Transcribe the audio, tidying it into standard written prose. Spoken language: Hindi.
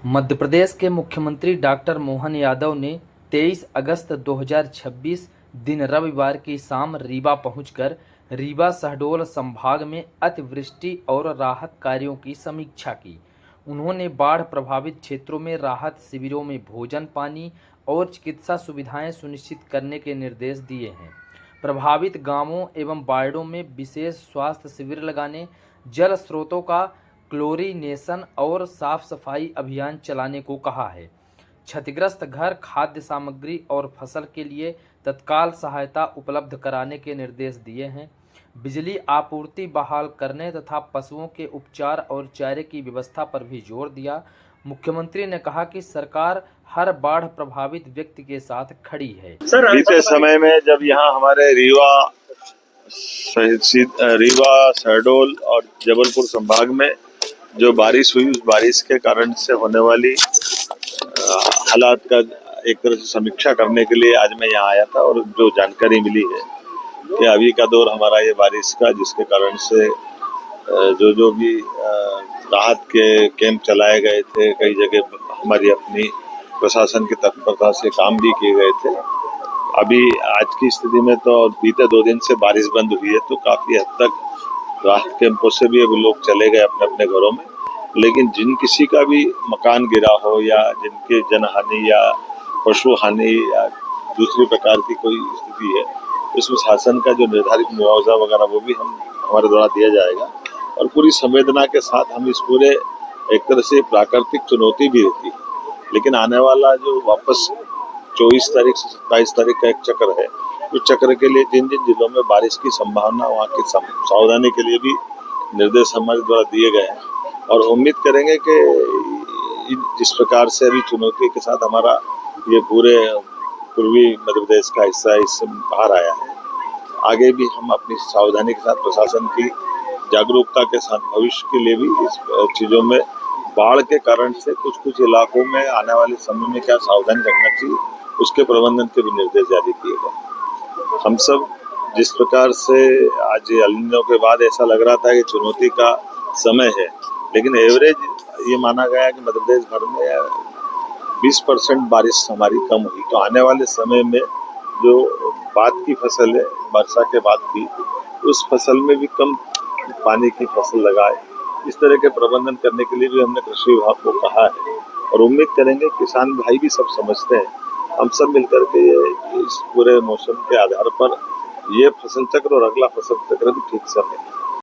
मध्य प्रदेश के मुख्यमंत्री डॉक्टर मोहन यादव ने 23 अगस्त 2026 दिन रविवार की शाम रीवा पहुंचकर रीवा शहडोल संभाग में अतिवृष्टि और राहत कार्यों की समीक्षा की। उन्होंने बाढ़ प्रभावित क्षेत्रों में राहत शिविरों में भोजन, पानी और चिकित्सा सुविधाएं सुनिश्चित करने के निर्देश दिए हैं। प्रभावित गांवों एवं वार्डों में विशेष स्वास्थ्य शिविर लगाने, जल स्रोतों का क्लोरीनेशन और साफ सफाई अभियान चलाने को कहा है। क्षतिग्रस्त घर, खाद्य सामग्री और फसल के लिए तत्काल सहायता उपलब्ध कराने के निर्देश दिए हैं। बिजली आपूर्ति बहाल करने तथा पशुओं के उपचार और चारे की व्यवस्था पर भी जोर दिया। मुख्यमंत्री ने कहा कि सरकार हर बाढ़ प्रभावित व्यक्ति के साथ खड़ी है। बीते समय में जब यहाँ हमारे रीवा, शहडोल और जबलपुर संभाग में जो बारिश हुई, उस बारिश के कारण से होने वाली हालात का एक तरह से समीक्षा करने के लिए आज मैं यहाँ आया था। और जो जानकारी मिली है कि अभी का दौर हमारा ये बारिश का, जिसके कारण से जो भी राहत के कैंप चलाए गए थे, कई जगह हमारी अपनी प्रशासन की तत्परता से काम भी किए गए थे। अभी आज की स्थिति में तो बीते 2 दिन से बारिश बंद हुई है, तो काफी हद तक राहत कैंपों से भी अब लोग चले गए अपने अपने घरों में। लेकिन जिन किसी का भी मकान गिरा हो या जिनके जनहानि या पशु हानि या दूसरी प्रकार की कोई स्थिति है, उसमें शासन का जो निर्धारित मुआवजा वगैरह वो भी हमारे द्वारा दिया जाएगा। और पूरी संवेदना के साथ हम इस पूरे एक तरह से प्राकृतिक चुनौती भी रहती है, लेकिन आने वाला जो वापस 24 तारीख से 27 तारीख का एक चक्र है, उस चक्र के लिए जिन जिन जिलों में बारिश की संभावना, वहाँ की सावधानी के लिए भी निर्देश हमारे द्वारा दिए गए हैं। और उम्मीद करेंगे कि जिस प्रकार से अभी चुनौती के साथ हमारा ये पूरे पूर्वी मध्य प्रदेश का हिस्सा इससे बाहर आया है, आगे भी हम अपनी सावधानी के साथ प्रशासन की जागरूकता के साथ भविष्य के लिए भी इस चीज़ों में बाढ़ के कारण से कुछ इलाकों में आने वाले समय में क्या सावधानी रखना चाहिए, उसके प्रबंधन के भी निर्देश जारी किए गए। हम सब जिस प्रकार से आज एल नीनो के बाद ऐसा लग रहा था कि चुनौती का समय है, लेकिन एवरेज ये माना गया कि मध्य प्रदेश भर में 20% बारिश हमारी कम हुई। तो आने वाले समय में जो बाद की फसल है, वर्षा के बाद की, उस फसल में भी कम पानी की फसल लगाए, इस तरह के प्रबंधन करने के लिए भी हमने कृषि विभाग को कहा है। और उम्मीद करेंगे किसान भाई भी सब समझते हैं, हम सब मिलकर के इस पूरे मौसम के आधार पर ये फसल चक्र और अगला फसल चक्र भी ठीक समय